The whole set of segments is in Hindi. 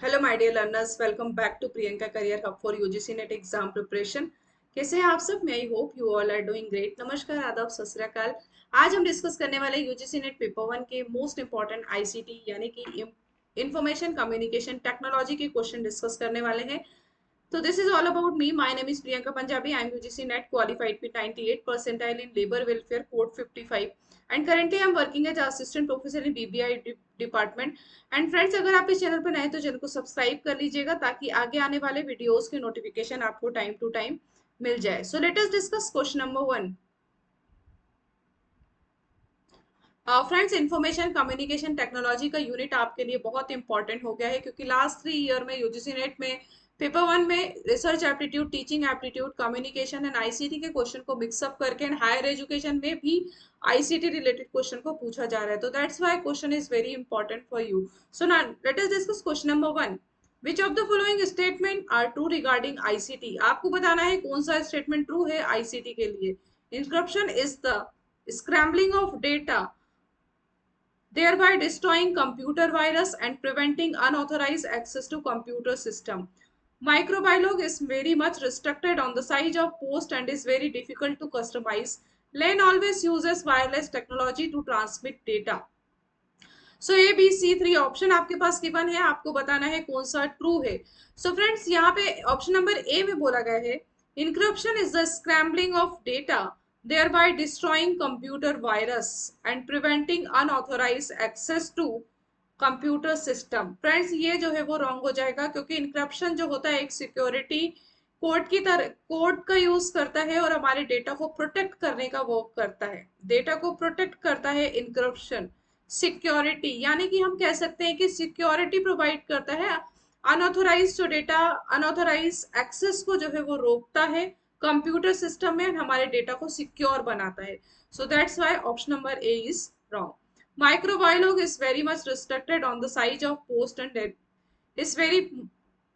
Hello my dear learners, welcome back to Priyanka career hub for UGC NET exam preparation. कैसे हैं आप सब? मैं I hope you all are doing great. नमस्कार, आदाब, सत श्री अकाल। आज हम डिस्कस करने वाले यूजीसी नेट पेपर वन के मोस्ट इंपॉर्टेंट आईसीटी यानी कि इंफॉर्मेशन कम्युनिकेशन टेक्नोलॉजी के क्वेश्चन डिस्कस करने वाले हैं। So this is all about me. My name is Priyanka Punjabi. I am UGC NET qualified with 98 percentile in Labor Welfare Code 55 and currently I am working as assistant professor in BBI department. And friends, अगर आप इस चैनल पर नए तो चैनल को सब्सक्राइब कर लीजिएगा ताकि आगे आने वाले वीडियोस की नोटिफिकेशन आपको टाइम टू टाइम मिल जाए। So let us discuss question number one. Friends, information communication technology का यूनिट आपके लिए बहुत इंपॉर्टेंट हो गया है क्योंकि लास्ट 3 ईयर में यूजीसी नेट में पेपर वन में research aptitude, teaching aptitude, communication and ICT के क्वेश्चन को मिक्सअप करके एंड हायर एजुकेशन में भी आईसीटी रिलेटेड क्वेश्चन को पूछा जा रहा है। तो that's why question is very important for you. So now let us discuss question number one. Which of the following statement are true regarding ICT? आपको बताना है कौन सा स्टेटमेंट ट्रू है आईसीटी के लिए। Encryption is the scrambling of data thereby destroying computer virus and preventing unauthorized access to computer system. Microbiolog is very much restricted on the size of post and is very difficult to customize. LAN always uses wireless technology to transmit data. So A B C three option आपके पास गिवन है, आपको बताना है कौन सा ट्रू है। सो फ्रेंड्स, यहाँ पे ऑप्शन नंबर ए में बोला गया है encryption is the scrambling of data thereby destroying computer virus and preventing unauthorized access to computer system. Friends, ये जो है वो रॉन्ग हो जाएगा क्योंकि इनक्रिप्शन जो होता है एक सिक्योरिटी कोड की तरह कोड का यूज करता है और हमारे डेटा को प्रोटेक्ट करने का वर्क करता है। डेटा को प्रोटेक्ट करता है इनक्रिप्शन। सिक्योरिटी यानी कि हम कह सकते हैं कि सिक्योरिटी प्रोवाइड करता है। अनऑथोराइज जो डेटा, अनऑथोराइज एक्सेस को जो है वो रोकता है कंप्यूटर सिस्टम में, हमारे डेटा को सिक्योर बनाता है। So that's why option number A is wrong. Microbiolog is very much restricted on the size of post and is very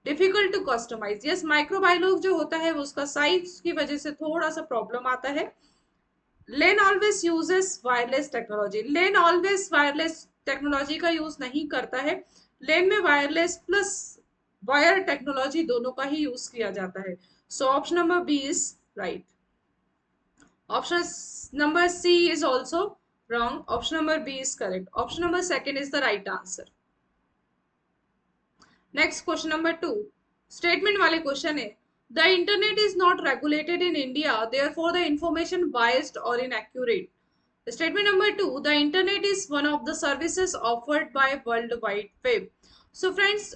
difficult to customize. Yes, microbiolog जो होता है वो उसका साइज की वजह से थोड़ा सा प्रॉब्लम आता है। लेन ऑलवेज यूजेस वायरलेस टेक्नोलॉजी। लेन ऑलवेज वायरलेस टेक्नोलॉजी का यूज नहीं करता है। लेन में वायरलेस प्लस वायर टेक्नोलॉजी दोनों का ही यूज किया जाता है। So option number B is right. Option number C is also wrong. Option number B is correct. Option number second is the right answer. Next question number two. Statement वाले क्वेश्चन है the internet is not regulated in India, therefore the information biased or inaccurate. Statement number two, the internet is one of the services offered by World Wide Web. So friends,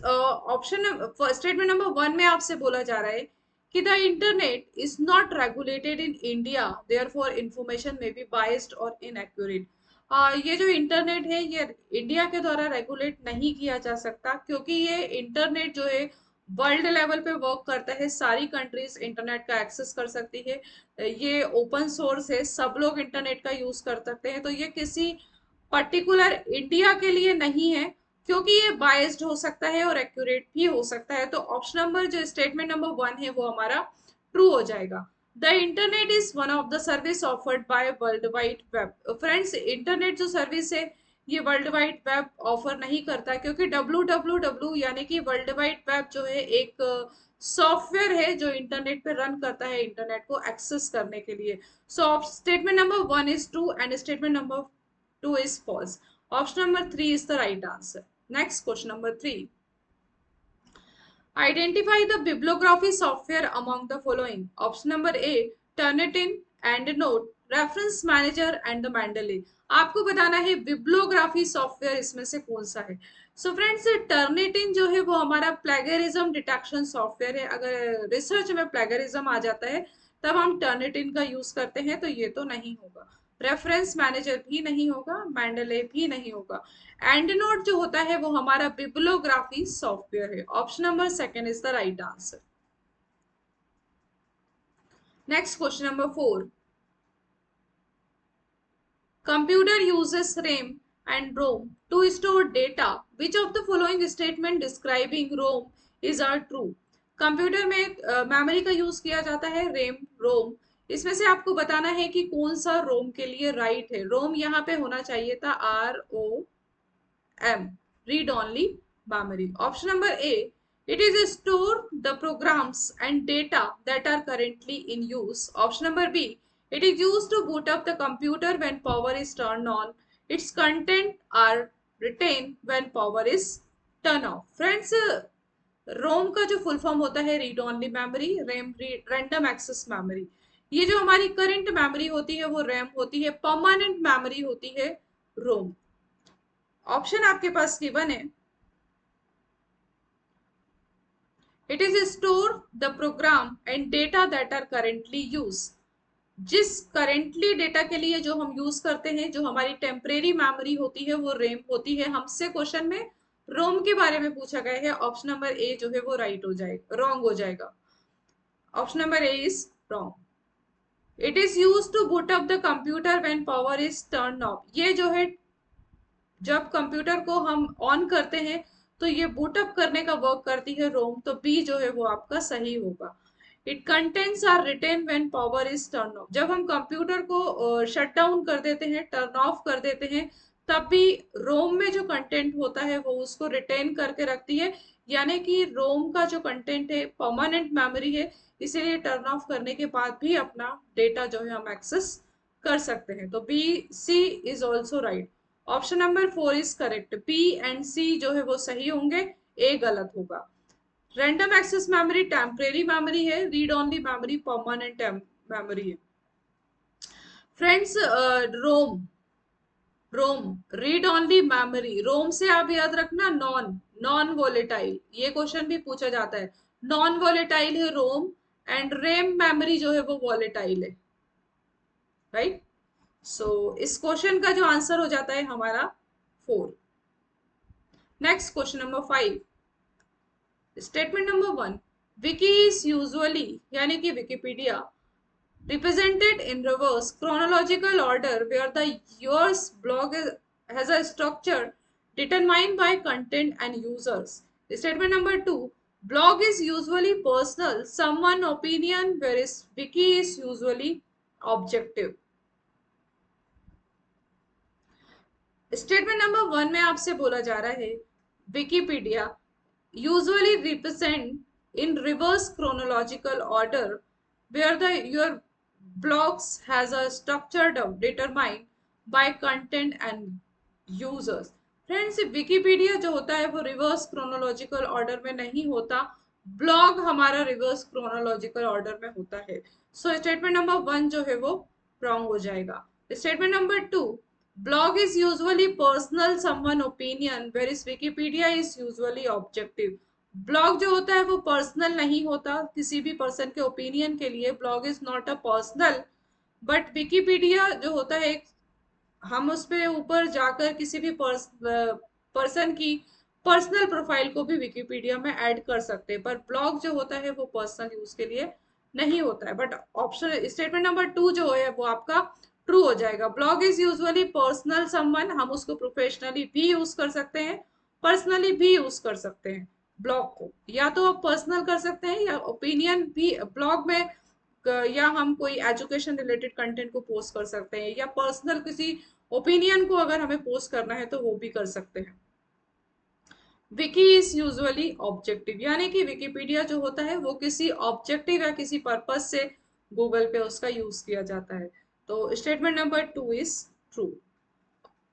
option statement number one में आपसे बोला जा रहा है कि the internet is not regulated in India, therefore information में बी बायस्ड और इनएक्यूरेट। ये जो इंटरनेट है ये इंडिया के द्वारा रेगुलेट नहीं किया जा सकता क्योंकि ये इंटरनेट जो है वर्ल्ड लेवल पे वर्क करता है। सारी कंट्रीज इंटरनेट का एक्सेस कर सकती है। ये ओपन सोर्स है, सब लोग इंटरनेट का यूज कर सकते हैं। तो ये किसी पर्टिकुलर इंडिया के लिए नहीं है क्योंकि ये बायस्ड हो सकता है और एक्यूरेट भी हो सकता है। तो ऑप्शन नंबर जो स्टेटमेंट नंबर वन है वो हमारा ट्रू हो जाएगा। The internet is one of the service offered by world wide web. Friends, internet जो सर्विस है ये वर्ल्ड वाइड वेब ऑफर नहीं करता क्योंकि www यानी कि वर्ल्ड वाइड वेब जो है एक सॉफ्टवेयर है जो इंटरनेट पे रन करता है इंटरनेट को एक्सेस करने के लिए। So statement number one is true and statement number two is false. Option number three is the right answer. Next question number three. Identify the bibliography software among the following. Option number A, Turnitin, EndNote, Reference Manager and the Mendeley. आपको बताना है बिब्लोग्राफी सॉफ्टवेयर इसमें से कौन सा है। सो फ्रेंड्स, टर्निटिन जो है वो हमारा प्लेगरिज्म डिटेक्शन सॉफ्टवेयर है। अगर रिसर्च में प्लेगरिज्म आ जाता है तब हम टर्निटिन का यूज करते हैं, तो ये तो नहीं होगा। रेफरेंस मैनेजर भी नहीं होगा, मेंडले भी नहीं होगा। एंड नोट जो होता है वो हमारा बिब्लोग्राफी सॉफ्टवेयर है। Option number second is the right answer. Next question number four. Computer uses RAM and ROM to store data, which of the following statement describing ROM is are true? Computer में मेमोरी का यूज किया जाता है, रैम, रोम। इसमें से आपको बताना है कि कौन सा रोम के लिए राइट है। रोम यहाँ पे होना चाहिए था ROM, read only. memory. Option number A, it is store the programs and data that are currently in use. Option number B, it is used to boot up the computer when power is turned on. Its content are retained when power is turned off. Friends, ROM का जो फुल फॉर्म होता है read only memory, RAM random access memory. ये जो हमारी करंट मेमोरी होती है वो रैम होती है, परमानेंट मेमोरी होती है रोम। ऑप्शन आपके पास गिवन है, it is store the program and data that are currently use. जिस करेंटली डेटा के लिए जो हम यूज करते हैं, जो हमारी टेम्परेरी मेमोरी होती है वो रैम होती है। हमसे क्वेश्चन में रोम के बारे में पूछा गया है। ऑप्शन नंबर ए जो है वो राइट हो जाएगा, रॉन्ग हो जाएगा। Option number A is wrong. It is use to boot up the computer when power is turn off. ये जो है जब कंप्यूटर को हम ऑन करते हैं तो ये बूटअप करने का वर्क करती है रोम, तो बी जो है वो आपका सही होगा। It contents are retain when power is turn off. जब हम कंप्यूटर को शट डाउन कर देते हैं, टर्न ऑफ कर देते हैं, तब भी रोम में जो कंटेंट होता है वो उसको रिटेन करके रखती है। यानी कि रोम का जो कंटेंट है परमानेंट मेमोरी है, इसीलिए टर्न ऑफ करने के बाद भी अपना डेटा जो है हम एक्सेस कर सकते हैं। तो B C is also right. Option number 4 is correct. B and C जो है वो सही होंगे, ए गलत होगा। Random access memory temporary memory है, read only memory permanent memory है। Friends, ROM ROM read only memory, ROM से आप याद रखना नॉन नॉन वोलेटाइल, ये क्वेश्चन भी पूछा जाता है। नॉन वोलेटाइल है रोम, एंड रैम मेमोरी जो है वो वोलेटाइल है, राइट। सो इस क्वेश्चन का जो आंसर हो जाता है हमारा 4। Next question number 5, statement number 1, Vicky is usually यानी कि Wikipedia represented in reverse chronological order where the year's blog has a structure determined by content and users. Statement number 2, blog is usually personal, someone opinion, whereas wiki is usually objective. Statement number 1 में आपसे बोला जा रहा है Wikipedia usually represent in reverse chronological order where the your blogs has a structure determined by content and users. Friends, Wikipedia जो होता है वो रिवर्स क्रोनोलॉजिकल ऑर्डर में नहीं होता, ब्लॉग हमारा रिवर्स क्रोनोलॉजिकल ऑर्डर में होता है। सो स्टेटमेंट नंबर 1 जो है वो रॉन्ग हो जाएगा। Statement number 2, blog is usually personal someone opinion whereas wikipedia is usually objective. Blog जो होता है वो पर्सनल नहीं होता किसी भी पर्सन के ओपिनियन के लिए, blog is not a personal. But Wikipedia जो होता है, हम उस पे ऊपर जाकर किसी भी पर्सन की पर्सनल प्रोफाइल को भी विकिपीडिया में ऐड कर सकते हैं, पर ब्लॉग जो होता है वो पर्सनल यूज के लिए नहीं होता है। बट ऑप्शन स्टेटमेंट नंबर 2 जो है वो आपका ट्रू हो जाएगा। Blog is usually personal someone, हम उसको प्रोफेशनली भी यूज कर सकते हैं, पर्सनली भी यूज कर सकते हैं। ब्लॉग को या तो आप पर्सनल कर सकते हैं या ओपिनियन भी ब्लॉग में, या हम कोई एजुकेशन रिलेटेड कंटेंट को पोस्ट कर सकते हैं, या पर्सनल किसी ओपिनियन को अगर हमें पोस्ट करना है तो वो भी कर सकते हैं। विकी इज यूजुअली ऑब्जेक्टिव, यानी कि विकिपीडिया जो होता है वो किसी ऑब्जेक्टिव या किसी पर्पज से गूगल पे उसका यूज किया जाता है। तो स्टेटमेंट नंबर 2 इज ट्रू।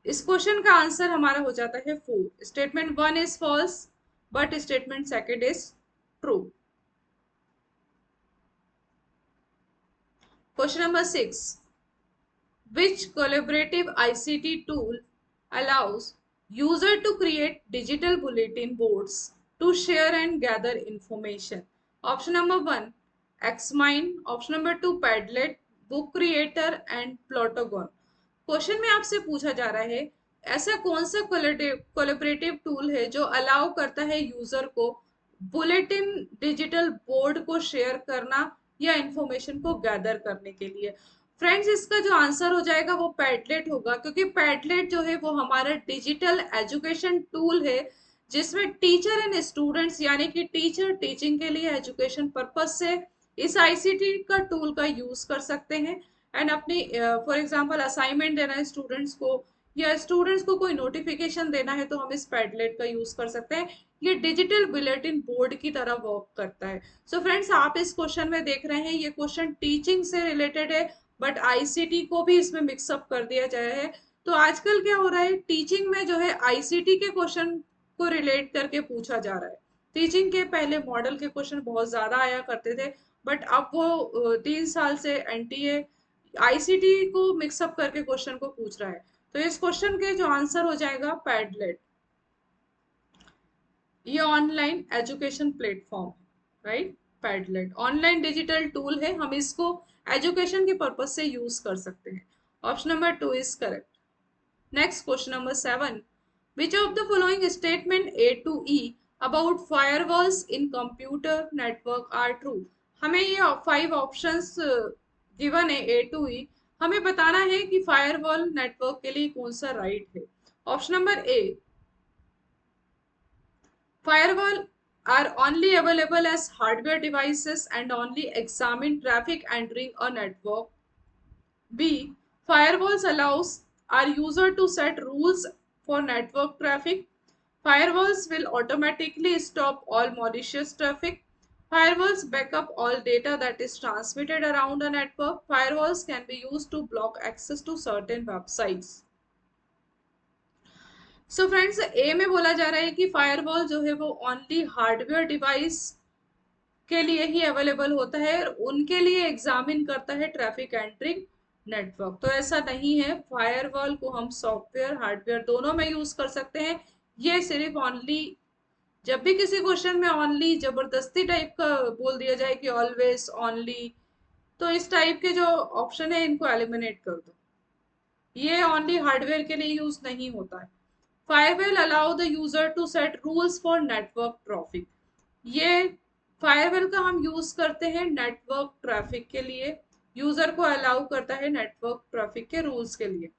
इस क्वेश्चन का आंसर हमारा हो जाता है 4। Statement 1 is false but statement 2 is true. Question number 6, which collaborative ICT tool allows user to create digital bulletin boards to share and gather information? Option number 1, Xmind. Option number 2, Padlet, Book Creator and Plotagon. Question में आपसे पूछा जा रहा है ऐसा कौन सा कोलैबोरेटिव टूल है जो अलाउ करता है यूजर को बुलेटिन डिजिटल बोर्ड को शेयर करना या इंफॉर्मेशन को गैदर करने के लिए। फ्रेंड्स, इसका जो आंसर हो जाएगा वो पैडलेट होगा, क्योंकि पैडलेट जो है वो हमारा डिजिटल एजुकेशन टूल है जिसमें टीचर एंड स्टूडेंट्स यानी कि टीचर टीचिंग के लिए एजुकेशन पर्पज से इस आईसीटी का टूल का यूज कर सकते हैं एंड अपनी फॉर एग्जांपल असाइनमेंट देना है स्टूडेंट्स को या स्टूडेंट्स को कोई नोटिफिकेशन देना है तो हम इस पैडलेट का यूज कर सकते हैं। ये डिजिटल बुलेटिन बोर्ड की तरह वर्क करता है। सो फ्रेंड्स, आप इस क्वेश्चन में देख रहे हैं ये क्वेश्चन टीचिंग से रिलेटेड है, बट आईसीटी को भी इसमें मिक्सअप कर दिया जाए है। तो आजकल क्या हो रहा है, टीचिंग में जो है आईसीटी के क्वेश्चन को रिलेट करके पूछा जा रहा है। टीचिंग के पहले मॉडल के क्वेश्चन बहुत ज्यादा आया करते थे, बट अब वो 3 साल से एनटीए आईसीटी को मिक्सअप करके क्वेश्चन को पूछ रहा है। तो इस क्वेश्चन के जो आंसर हो जाएगा पैडलेट। ये online education platform, right. Padlet online digital tool है, हम इसको एजुकेशन के पर्पज से यूज कर सकते हैं। Option number 2 is correct. Next question number 7, which of the following statement A to E about firewalls in computer network are true. हमें ये 5 ऑप्शंस गिवन है ए टू ई, हमें बताना है कि फायरवॉल नेटवर्क के लिए कौन सा राइट है। Option number A, firewall are only available as hardware devices and only examine traffic entering a network. B, firewalls allows our user to set rules for network traffic. Firewalls will automatically stop all malicious traffic. Firewalls back up all data that is transmitted around a network. Firewalls can be used to block access to certain websites. So friends, A में बोला जा रहा है कि फायरवॉल जो है वो ओनली हार्डवेयर डिवाइस के लिए ही अवेलेबल होता है और उनके लिए एग्जामिन करता है ट्रैफिक एंट्रिंग नेटवर्क। तो ऐसा नहीं है, फायरवॉल को हम सॉफ्टवेयर हार्डवेयर दोनों में यूज कर सकते हैं। ये सिर्फ ओनली जब भी किसी क्वेश्चन में ओनली जबरदस्ती टाइप का बोल दिया जाए कि ऑलवेज ओनली, तो इस टाइप के जो ऑप्शन है इनको एलिमिनेट कर दो। ये ओनली हार्डवेयर के लिए यूज नहीं होता है। Firewall allow the user to set rules for network traffic. ये फायरवेल का हम यूज करते हैं नेटवर्क ट्रैफिक के लिए, यूजर को अलाउ करता है नेटवर्क ट्रैफिक के रूल्स के लिए।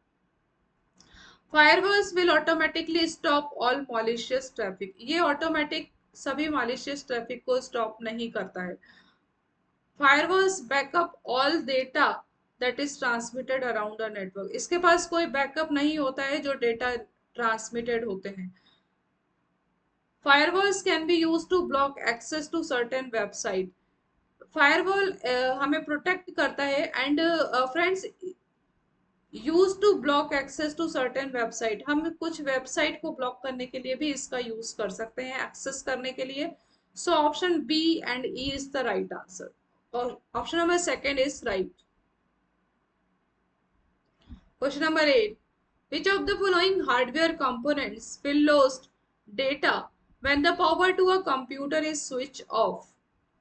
Firewalls will automatically stop all malicious traffic, ये ऑटोमेटिक सभी मॉलिशियस ट्रैफिक को स्टॉप नहीं करता है। Firewalls backup all data that is transmitted around a network, इसके पास कोई बैकअप नहीं होता है जो डेटा ट्रांसमिटेड होते हैं। Firewalls can be used to block access to certain website. Firewall हमें प्रोटेक्ट करता है and friends use to block access to certain website, हम कुछ वेबसाइट को ब्लॉक करने के लिए भी इसका यूज कर सकते हैं एक्सेस करने के लिए। So option B and E is the right answer और option number second is right. Question number 8. Which of the following hardware components will lose data when the power to a computer is switched off?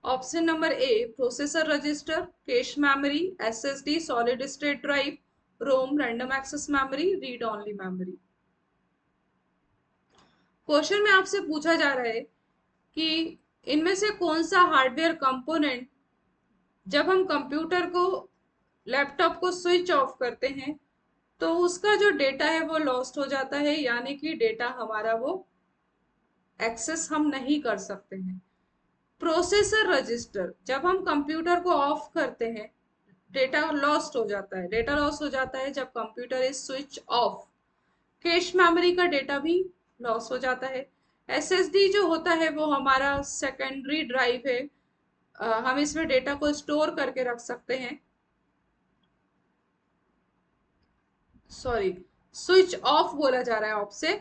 Option number A, processor register, cache memory, SSD, solid state drive, ROM, random access memory, read only memory. Question में आपसे पूछा जा रहा है कि इनमें से कौन सा हार्डवेयर कंपोनेंट जब हम कंप्यूटर को लैपटॉप को स्विच ऑफ करते हैं तो उसका जो डेटा है वो लॉस्ट हो जाता है, यानी कि डेटा हमारा वो एक्सेस हम नहीं कर सकते हैं। प्रोसेसर रजिस्टर, जब हम कंप्यूटर को ऑफ करते हैं डेटा लॉस्ट हो जाता है, डेटा लॉस हो जाता है जब computer is switch off. Cache memory का डेटा भी लॉस हो जाता है। एसएसडी जो होता है वो हमारा सेकेंडरी ड्राइव है, हम इसमें डेटा को स्टोर करके रख सकते हैं। सॉरी, स्विच ऑफ बोला जा रहा है आपसे,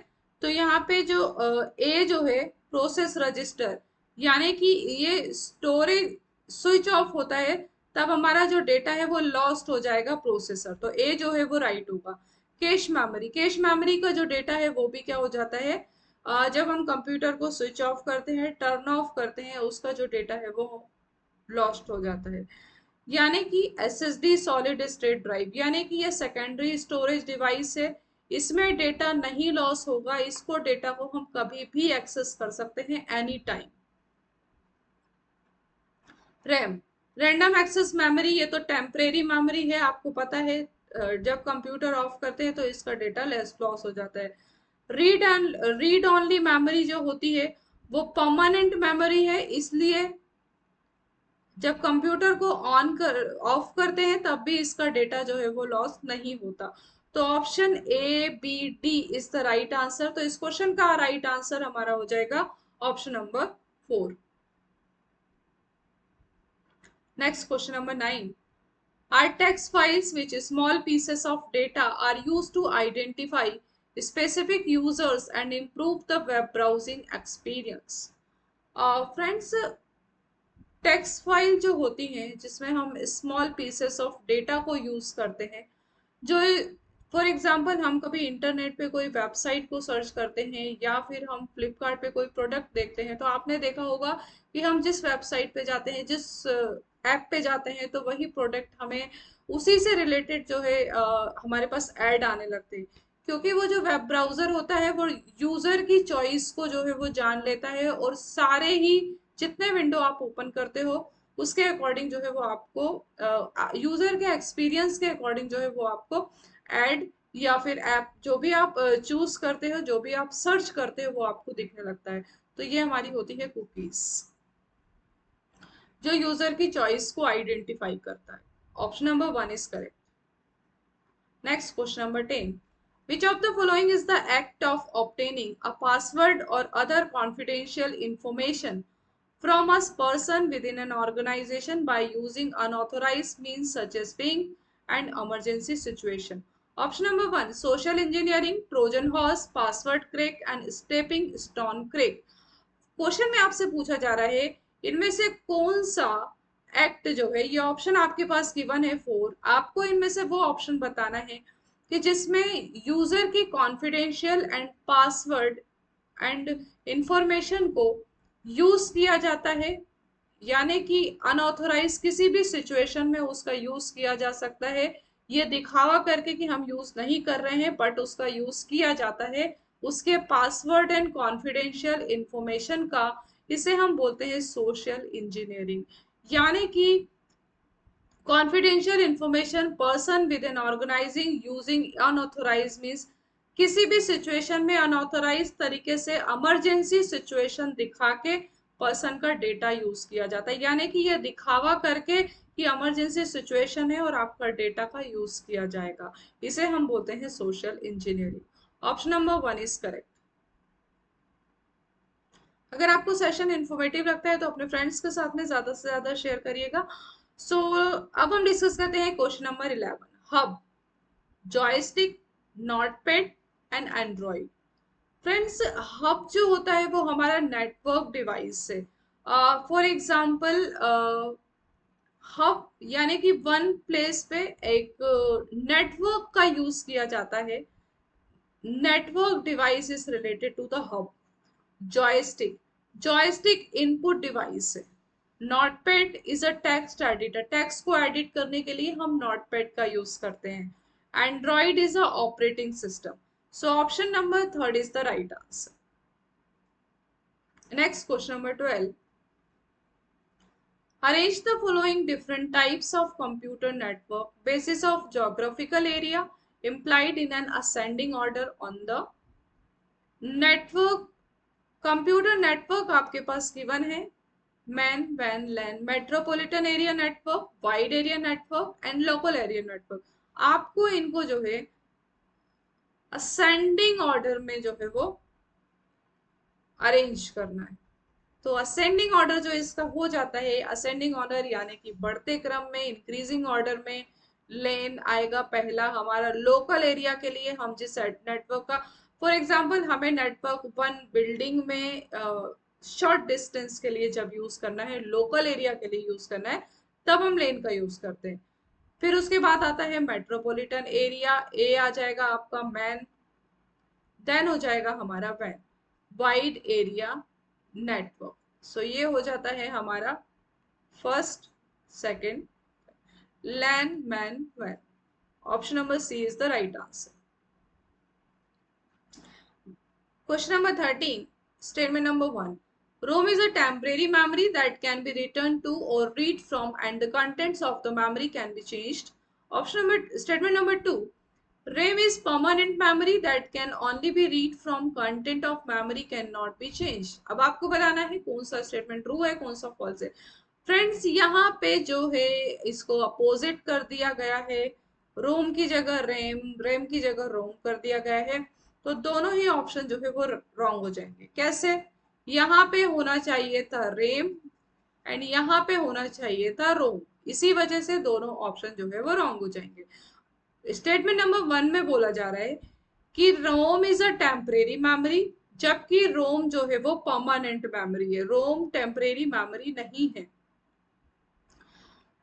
तो यहाँ पे जो ए जो है प्रोसेस रजिस्टर, यानी कि ये स्टोरेज स्विच ऑफ होता है तब हमारा जो डेटा है वो लॉस्ट हो जाएगा प्रोसेसर, तो ए जो है वो राइट होगा। कैश मेमोरी, कैश मेमोरी का जो डेटा है वो भी क्या हो जाता है, जब हम कंप्यूटर को स्विच ऑफ करते हैं टर्न ऑफ करते हैं उसका जो डेटा है वो लॉस्ट हो जाता है। यानी कि एसएसडी सॉलिड स्टेट ड्राइव, यानी कि ये सेकेंडरी स्टोरेज डिवाइस है, इसमें डेटा नहीं लॉस होगा, इसको डेटा को हम कभी भी एक्सेस कर सकते हैं any time. RAM, random access memory, ये तो टेम्परेरी मेमोरी है, आपको पता है जब कंप्यूटर ऑफ करते हैं तो इसका डेटा लेस लॉस हो जाता है। रीड ओनली मेमोरी जो होती है वो परमानेंट मेमोरी है, इसलिए जब कंप्यूटर को ऑन कर ऑफ करते हैं तब भी इसका डेटा जो है वो लॉस नहीं होता। तो option A B D is the right answer. तो इस क्वेश्चन का राइट आंसर हमारा हो जाएगा option number 4। Next question number 9। Are text files which small pieces of data are used to identify specific users and improve the web browsing experience? Friends, text file जो होती हैं जिसमें हम स्मॉल पीसेस ऑफ डेटा को यूज करते हैं, जो फॉर एग्जांपल हम कभी इंटरनेट पे कोई वेबसाइट को सर्च करते हैं या फिर हम फ्लिपकार्ट पे कोई प्रोडक्ट देखते हैं, तो आपने देखा होगा कि हम जिस वेबसाइट पे जाते हैं, जिस ऐप पे जाते हैं, तो वही प्रोडक्ट हमें उसी से रिलेटेड जो है हमारे पास ऐड आने लगते हैं, क्योंकि वो जो वेब ब्राउजर होता है वो यूजर की चॉइस को जो है वो जान लेता है और सारे ही जितने विंडो आप ओपन करते हो उसके अकॉर्डिंग जो है वो आपको यूजर के एक्सपीरियंस के अकॉर्डिंग जो है वो आपको एड या फिर ऐप जो भी आप चूज करते हो, जो भी आप सर्च करते हो, वो आपको दिखने लगता है। तो ये हमारी होती है कुकीज, जो यूजर की चॉइस को आइडेंटिफाई करता है। Option number 1 is correct. Next, question number 10. Which of the following is the act of obtaining a password or other confidential information from a person within an organization by using unauthorized means such as Bing and emergency situation? Option number 1. Social engineering, Trojan horse, password crack and stepping stone crack. Question में आपसे पूछा जा रहा है इनमें से कौन सा एक्ट जो है, ये ऑप्शन आपके पास गिवन है 4, आपको इनमें से वो ऑप्शन बताना है कि जिसमें यूजर की confidential and password and information को यूज किया जाता है, यानी कि अनऑथोराइज किसी भी सिचुएशन में उसका यूज किया जा सकता है, ये दिखावा करके कि हम यूज नहीं कर रहे हैं बट उसका यूज किया जाता है, उसके पासवर्ड एंड कॉन्फिडेंशियल इंफॉर्मेशन का। इसे हम बोलते हैं सोशल इंजीनियरिंग। यानी कि confidential information person with an organising using unauthorise means किसी भी सिचुएशन में अनऑथोराइज तरीके से इमरजेंसी सिचुएशन दिखा के पर्सन का डेटा यूज किया जाता है, यानी कि यह दिखावा करके कि इमरजेंसी सिचुएशन है और आपका डेटा का यूज किया जाएगा, इसे हम बोलते हैं social engineering. Option number 1 is correct. अगर आपको सेशन इन्फॉर्मेटिव लगता है तो अपने फ्रेंड्स के साथ में ज्यादा से ज्यादा शेयर करिएगा। सो अब हम डिस्कस करते हैं question number 11। Hub, joystick, notepad and Android. Friends, hub जो होता है वो हमारा नेटवर्क डिवाइस है। फॉर एग्जांपल हब यानी कि वन प्लेस पे एक नेटवर्क का यूज किया जाता है। Network device is related to the hub. Joystick, joystick input device है। Notepad is a text editor, text को एडिट करने के लिए हम नोटपैड का यूज करते हैं। Android is a operating system. So option number 3 is the right answer. Next question number 12। Arrange the following different types of computer network basis of geographical area implied in an ascending order on the network। Computer network आपके पास गिवन है मैन, वैन, LAN, metropolitan area network, wide area network and local area network. आपको इनको जो है असेंडिंग ऑर्डर में जो है वो अरेंज करना है। तो असेंडिंग ऑर्डर जो इसका हो जाता है, असेंडिंग ऑर्डर यानी कि बढ़ते क्रम में, इंक्रीजिंग ऑर्डर में लेन आएगा पहला हमारा लोकल एरिया के लिए। हम जिस नेटवर्क का फॉर एग्जांपल हमें नेटवर्क वन बिल्डिंग में शॉर्ट डिस्टेंस के लिए जब यूज करना है, लोकल एरिया के लिए यूज करना है, तब हम लेन का यूज करते हैं। फिर उसके बाद आता है मेट्रोपॉलिटन एरिया, ए आ जाएगा आपका मैन, देन हो जाएगा हमारा वैन, वाइड एरिया नेटवर्क। सो ये हो जाता है हमारा फर्स्ट, सेकंड, लैन, मैन, वैन। Option number C is the right answer. Question number 13, statement number 1। ROM is a temporary memory that can be returned to or read from and the contents of the memory can be changed. Statement number 2। RAM is permanent memory that can only be read from, content of memory cannot be changed। अब आपको बताना है कौन सा स्टेटमेंट ट्रू है, कौन सा फॉल्स है। फ्रेंड्स, यहाँ पे जो है इसको अपोजिट कर दिया गया है। रोम की जगह रैम, रैम की जगह रोम कर दिया गया है। तो दोनों ही ऑप्शन जो है वो रॉन्ग हो जाएंगे। कैसे? यहाँ पे होना चाहिए था रेम एंड यहाँ पे होना चाहिए था रोम, इसी वजह से दोनों ऑप्शन जो है वो रॉन्ग हो जाएंगे। स्टेटमेंट नंबर 1 में बोला जा रहा है कि रोम इज अ टेम्परेरी मेमोरी, जबकि रोम जो है वो परमानेंट मेमोरी है। रोम टेम्परेरी मेमोरी नहीं है।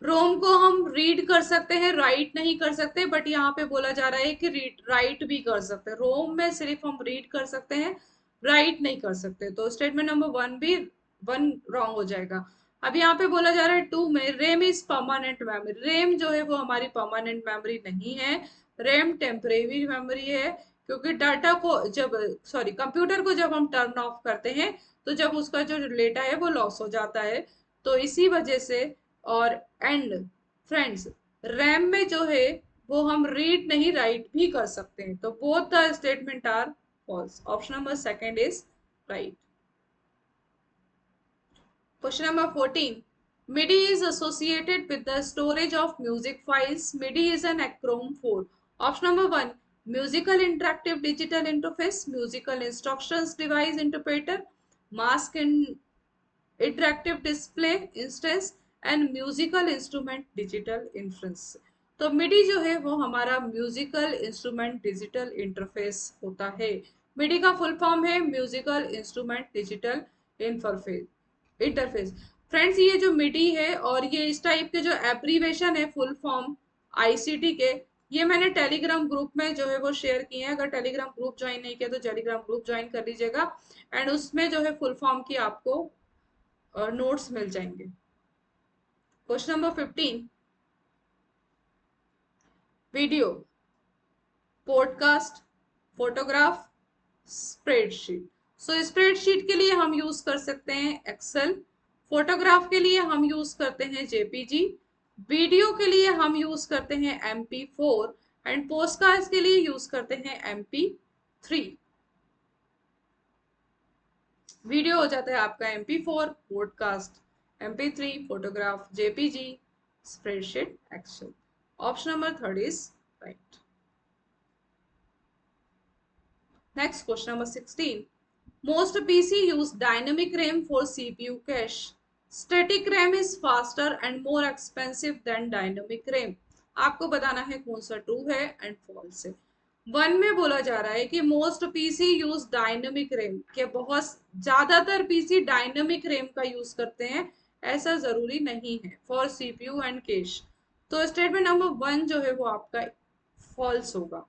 रोम को हम रीड कर सकते हैं, राइट नहीं कर सकते, बट यहाँ पे बोला जा रहा है कि रीड राइट भी कर सकते हैं। रोम में सिर्फ हम रीड कर सकते हैं, राइट नहीं कर सकते। तो स्टेटमेंट नंबर 1 भी 1 रॉन्ग हो जाएगा। अब यहाँ पे बोला जा रहा है 2 में RAM is permanent memory. RAM जो है वो हमारी परमानेंट मेमोरी नहीं है, रेम टेम्परेरी मेमोरी है। क्योंकि डाटा को जब, सॉरी, कंप्यूटर को जब हम टर्न ऑफ करते हैं तो जब उसका जो डेटा है वो लॉस हो जाता है। तो इसी वजह से, और एंड फ्रेंड्स, रैम में जो है वो हम रीड नहीं राइट भी कर सकते हैं। तो both the statement are false. Option number second is right. Question number 14, MIDI is associated with the storage of music files. MIDI is an acronym for option number 1, musical interactive digital interface, musical instructions device interpreter, mask interactive display instance and musical instrument digital inference. तो मिडी जो है वो हमारा म्यूजिकल इंस्ट्रूमेंट डिजिटल इंटरफेस होता है। मिडी का फुल फॉर्म है musical instrument digital interface. Friends, ये जो मिडी है और ये इस टाइप के जो एब्रीवेशन है फुल फॉर्म आईसीटी के, ये मैंने टेलीग्राम ग्रुप में जो है वो शेयर किए हैं। अगर टेलीग्राम ग्रुप ज्वाइन नहीं किया तो टेलीग्राम ग्रुप ज्वाइन कर लीजिएगा एंड उसमें जो है फुल फॉर्म की आपको और नोट्स मिल जाएंगे। Question number 15, video, podcast, photograph, spreadsheet. So spreadsheet के लिए हम यूज कर सकते हैं एक्सेल, फोटोग्राफ के लिए हम यूज करते हैं जेपीजी, वीडियो के लिए हम यूज करते हैं MP4 एंड पोस्टकास्ट के लिए यूज करते हैं MP3। वीडियो हो जाता है आपका MP4, podcast MP3, photograph JPG, spreadsheet Excel. Option number third is right. Next question number 16, most PC use dynamic RAM for CPU cache. Static RAM is faster and more expensive than dynamic RAM. आपको बताना है कौन सा ट्रू है एंड फॉल्स है। 1 में बोला जा रहा है कि most PC use dynamic RAM, के बहुत ज्यादातर पीसी डायनेमिक रैम का यूज करते हैं, ऐसा जरूरी नहीं है फॉर सीपीयू एंड कैश। तो स्टेटमेंट नंबर 1 जो है वो आपका फॉल्स होगा।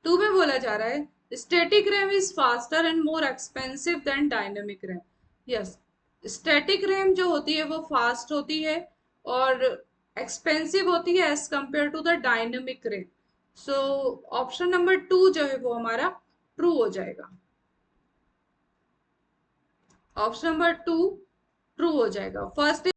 2 में बोला जा रहा है static RAM is faster and more expensive than dynamic RAM. Yes, static RAM जो होती है वो फास्ट होती है और एक्सपेंसिव होती है as compare to the dynamic RAM. So option number 2 जो है वो हमारा ट्रू हो जाएगा। ऑप्शन नंबर 2 ट्रू हो जाएगा। फर्स्ट